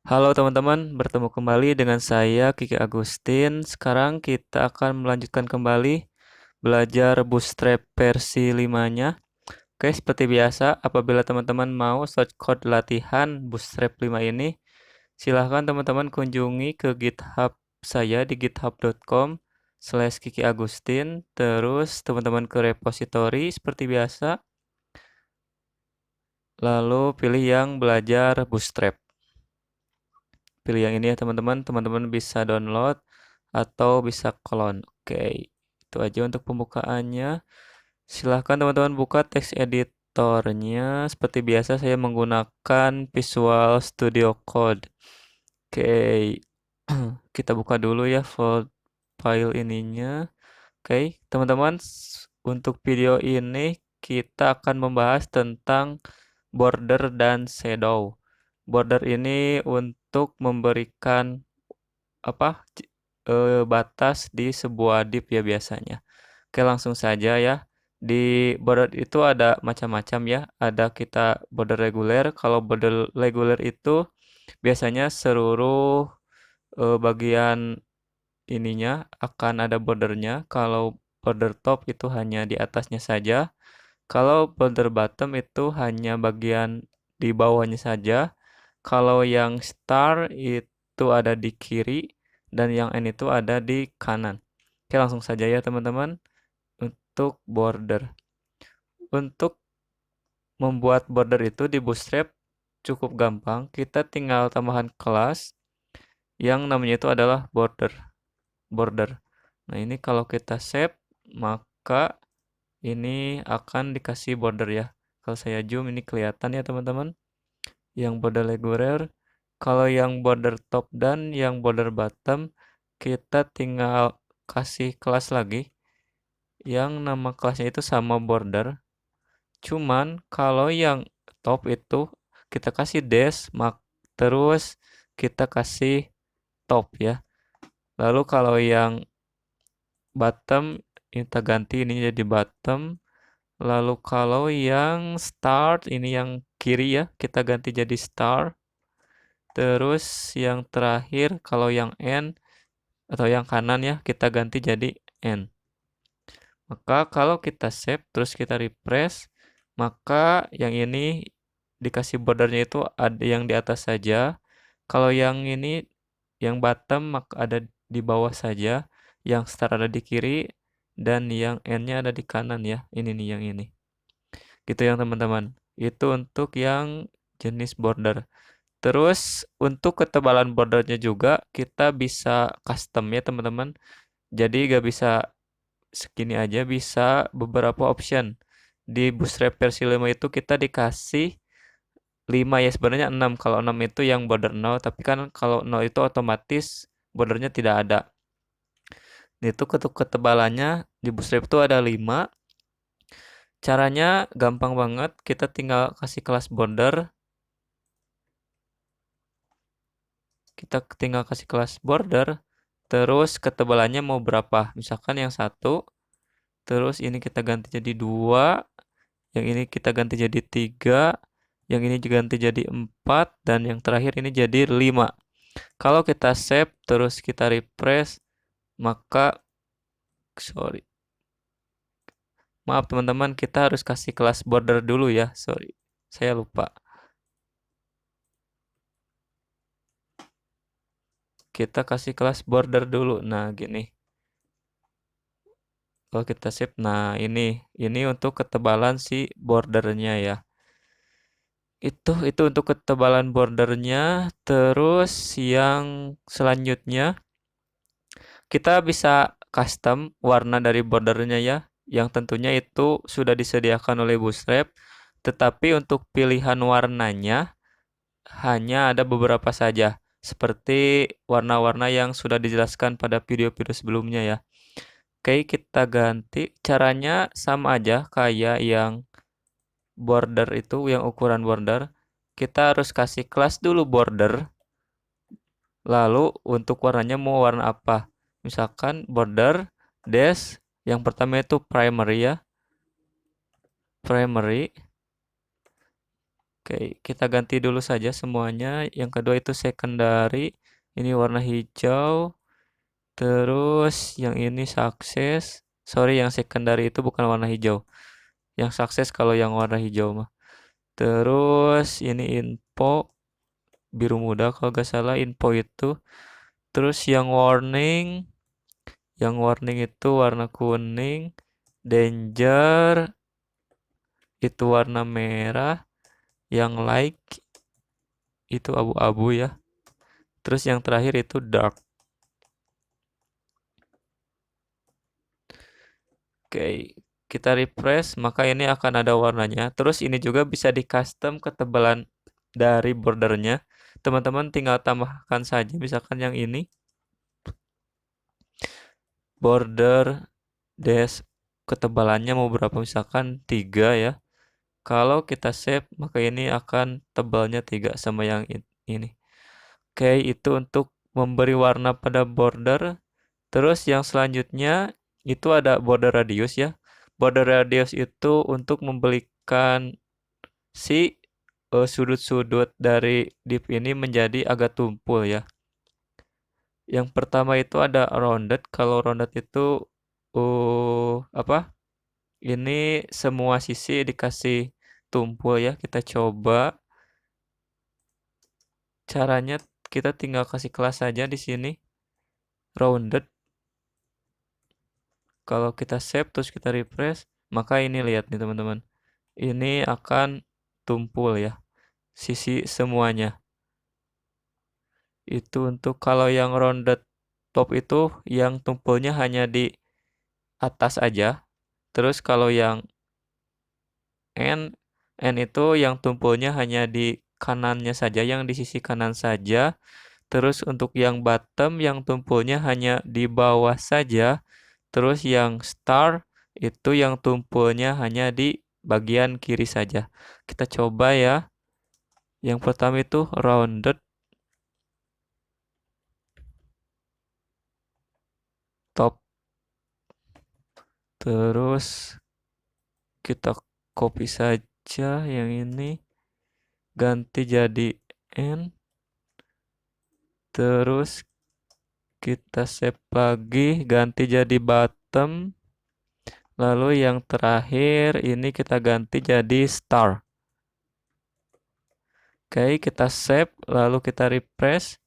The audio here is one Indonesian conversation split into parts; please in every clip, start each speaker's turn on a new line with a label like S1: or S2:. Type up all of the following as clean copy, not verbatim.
S1: Halo teman-teman, bertemu kembali dengan saya Kiki Agustin. Sekarang kita akan melanjutkan kembali belajar Bootstrap versi 5-nya. Oke, seperti biasa, apabila teman-teman mau shortcode latihan Bootstrap 5 ini, silahkan teman-teman kunjungi ke GitHub saya di github.com/Kiki Agustin. Terus teman-teman ke repository seperti biasa, lalu pilih yang belajar Bootstrap. Pilih yang ini ya teman-teman. Teman-teman bisa download atau bisa clone. Oke, itu aja untuk pembukaannya. Silahkan teman-teman buka text editornya. Seperti biasa saya menggunakan Visual Studio Code. Oke, kita buka dulu ya file ininya. Oke, teman-teman, untuk video ini kita akan membahas tentang border dan shadow. Border ini untuk memberikan batas di sebuah div ya biasanya. Oke, langsung saja ya. Di border itu ada macam-macam ya. Ada kita border reguler. Kalau border reguler itu biasanya seluruh bagian ininya akan ada bordernya. Kalau border top itu hanya di atasnya saja. Kalau border bottom itu hanya bagian di bawahnya saja. Kalau yang star itu ada di kiri dan yang N itu ada di kanan. Oke, langsung saja ya teman-teman untuk border. Untuk membuat border itu di Bootstrap cukup gampang. Kita tinggal tambahan kelas yang namanya itu adalah border. Border. Nah, ini kalau kita save maka ini akan dikasih border ya. Kalau saya zoom ini kelihatan ya teman-teman. Yang border reguler. Kalau yang border top dan yang border bottom, kita tinggal kasih kelas lagi. Yang nama kelasnya itu sama border. Cuman kalau yang top itu kita kasih dash, terus kita kasih top ya. Lalu kalau yang bottom kita ganti ini jadi bottom. Lalu kalau yang start ini yang kiri ya, kita ganti jadi star. Terus yang terakhir kalau yang N atau yang kanan ya kita ganti jadi N. Maka kalau kita save terus kita refresh, maka yang ini dikasih bordernya itu ada yang di atas saja. Kalau yang ini yang bottom maka ada di bawah saja, yang start ada di kiri dan yang N-nya ada di kanan ya. Ini nih yang ini. Gitu yang teman-teman. Itu untuk yang jenis border. Terus untuk ketebalan bordernya juga kita bisa custom ya teman-teman. Jadi gak bisa segini aja, bisa beberapa option. Di Bootstrap versi 5 itu kita dikasih 5 ya, sebenarnya 6. Kalau 6 itu yang border 0, tapi kan kalau 0 itu otomatis bordernya tidak ada. Itu ketebalannya di Bootstrap itu ada 5. Caranya gampang banget, kita tinggal kasih kelas border. Kita tinggal kasih kelas border, terus ketebalannya mau berapa. Misalkan yang 1, terus ini kita ganti jadi 2, yang ini kita ganti jadi 3, yang ini ganti jadi 4, dan yang terakhir ini jadi 5. Kalau kita save, terus kita refresh, maka, maaf teman-teman, kita harus kasih kelas border dulu ya, saya lupa. Kita kasih kelas border dulu, nah gini. Kalau kita save, nah ini untuk ketebalan si bordernya ya. Itu untuk ketebalan bordernya. Terus yang selanjutnya kita bisa custom warna dari bordernya ya, yang tentunya itu sudah disediakan oleh Bootstrap. Tetapi untuk pilihan warnanya hanya ada beberapa saja, seperti warna-warna yang sudah dijelaskan pada video-video sebelumnya ya. Oke, kita ganti. Caranya sama aja kayak yang border itu, yang ukuran border. Kita harus kasih kelas dulu border. Lalu untuk warnanya mau warna apa? Misalkan border dash yang pertama itu primary ya. Primary. Oke, kita ganti dulu saja semuanya. Yang kedua itu secondary, ini warna hijau. Terus yang ini sukses. Sorry, yang secondary itu bukan warna hijau. Yang sukses kalau yang warna hijau mah. Terus ini info biru muda kalau gak salah info itu. Terus yang warning itu warna kuning. Danger itu warna merah. Yang like itu abu-abu ya. Terus yang terakhir itu dark. Oke, kita refresh, maka ini akan ada warnanya. Terus ini juga bisa di custom ketebalan dari bordernya. Teman-teman tinggal tambahkan saja, misalkan yang ini. Border dash ketebalannya mau berapa, misalkan 3 ya. Kalau kita save, maka ini akan tebalnya 3 sama yang ini. Oke, itu untuk memberi warna pada border. Terus yang selanjutnya itu ada border radius ya. Border radius itu untuk memberikan si sudut-sudut dari div ini menjadi agak tumpul ya. Yang pertama itu ada rounded. Kalau rounded itu apa? Ini semua sisi dikasih tumpul ya. Kita coba. Caranya kita tinggal kasih kelas saja di sini. Rounded. Kalau kita save terus kita refresh, maka ini lihat nih teman-teman. Ini akan tumpul ya. Sisi semuanya. Itu untuk kalau yang rounded top itu yang tumpulnya hanya di atas aja. Terus kalau yang N itu yang tumpulnya hanya di kanannya saja, yang di sisi kanan saja. Terus untuk yang bottom yang tumpulnya hanya di bawah saja. Terus yang star itu yang tumpulnya hanya di bagian kiri saja. Kita coba ya. Yang pertama itu rounded top. Terus kita copy saja yang ini. Ganti jadi N. Terus kita save lagi. Ganti jadi bottom. Lalu yang terakhir ini kita ganti jadi star. Oke, kita save. Lalu kita refresh.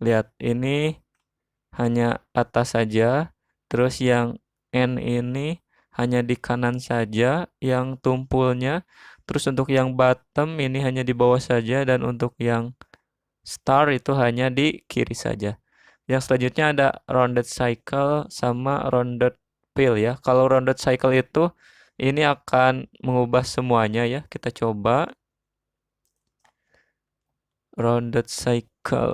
S1: Lihat, ini hanya atas saja. Terus yang N ini hanya di kanan saja yang tumpulnya. Terus untuk yang bottom ini hanya di bawah saja. Dan untuk yang star itu hanya di kiri saja. Yang selanjutnya ada rounded cycle sama rounded fill ya. Kalau rounded cycle itu ini akan mengubah semuanya ya. Kita coba rounded cycle.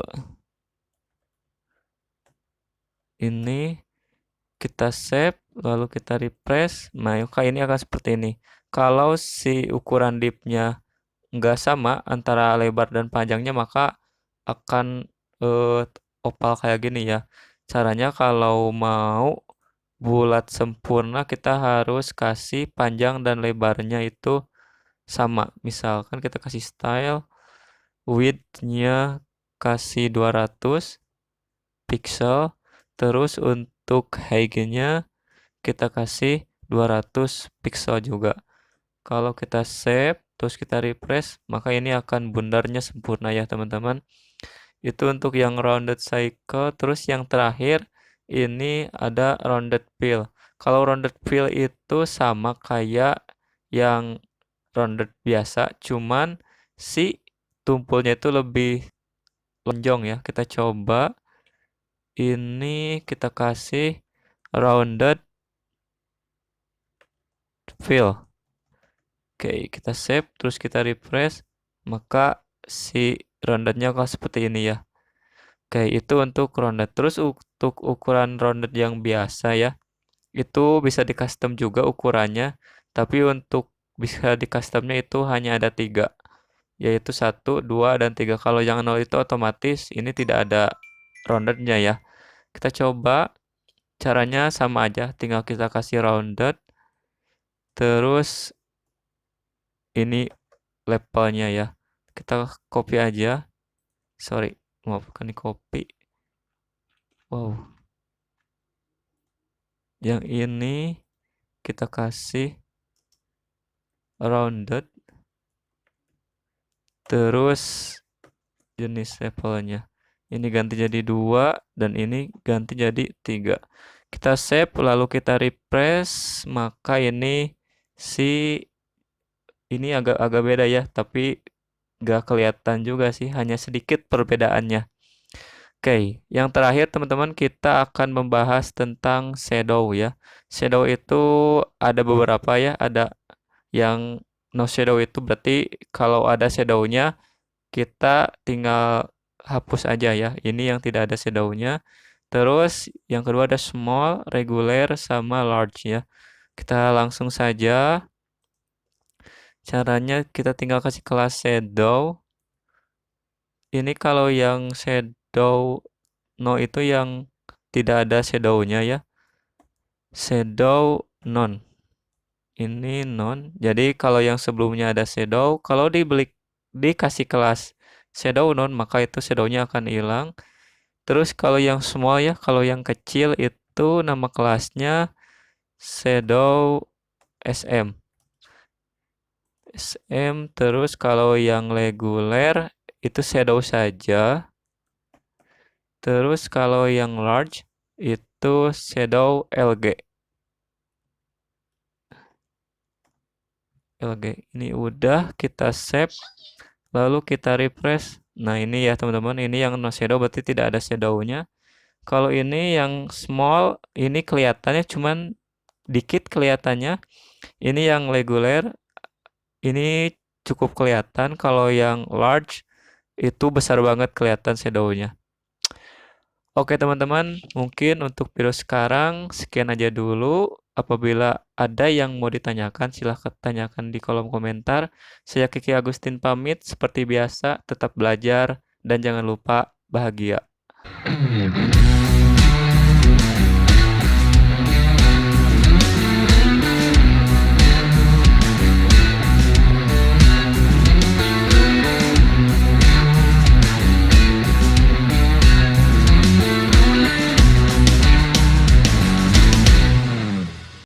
S1: Ini kita save, lalu kita refresh. Maka ini akan seperti ini. Kalau si ukuran div-nya nggak sama antara lebar dan panjangnya, maka akan opal kayak gini ya. Caranya kalau mau bulat sempurna, kita harus kasih panjang dan lebarnya itu sama. Misalkan kita kasih style, width-nya kasih 200 pixel, terus untuk height-nya kita kasih 200 pixel juga. Kalau kita save, terus kita refresh, maka ini akan bundarnya sempurna ya teman-teman. Itu untuk yang rounded cycle. Terus yang terakhir, ini ada rounded fill. Kalau rounded fill itu sama kayak yang rounded biasa, cuman si tumpulnya itu lebih lonjong ya. Kita coba. Ini kita kasih rounded fill. Oke, kita save, terus kita refresh, maka si roundednya akan seperti ini ya. Oke, itu untuk rounded. Terus untuk ukuran rounded yang biasa ya, itu bisa di custom juga ukurannya, tapi untuk bisa di customnya itu hanya ada 3, yaitu 1, 2, dan 3. Kalau yang 0 itu otomatis ini tidak ada roundednya ya. Kita coba, caranya sama aja, tinggal kita kasih rounded, terus ini levelnya ya. kita copy aja. Sorry, maaf, bukan di copy. Wow. Yang ini kita kasih rounded. Terus jenis levelnya. Ini ganti jadi 2 dan ini ganti jadi 3. Kita save lalu kita refresh, maka ini ini agak beda ya, tapi gak kelihatan juga sih, hanya sedikit perbedaannya. Oke, yang terakhir teman-teman kita akan membahas tentang shadow ya. Shadow itu ada beberapa ya, ada yang no shadow itu berarti kalau ada shadownya kita tinggal hapus aja ya. Ini yang tidak ada shadow-nya. Terus yang kedua ada small, regular, sama large ya. Kita langsung saja. Caranya kita tinggal kasih kelas shadow. Ini kalau yang shadow no itu yang tidak ada shadow-nya ya. Shadow none. Ini none. Jadi kalau yang sebelumnya ada shadow, kalau dikasih kelas shadow none, maka itu shadow-nya akan hilang. Terus kalau yang small ya, kalau yang kecil itu nama kelasnya shadow SM. SM, terus kalau yang reguler itu shadow saja. Terus kalau yang large itu shadow LG. LG. Ini udah kita save. Lalu kita refresh. Nah ini ya teman-teman, ini yang no shadow berarti tidak ada shadow-nya. Kalau ini yang small, ini kelihatannya cuman dikit kelihatannya. Ini yang reguler, ini cukup kelihatan. Kalau yang large, itu besar banget kelihatan shadow-nya. Oke teman-teman, mungkin untuk video sekarang sekian aja dulu. Apabila ada yang mau ditanyakan, silahkan tanyakan di kolom komentar. Saya Kiki Agustin pamit, seperti biasa, tetap belajar dan jangan lupa bahagia.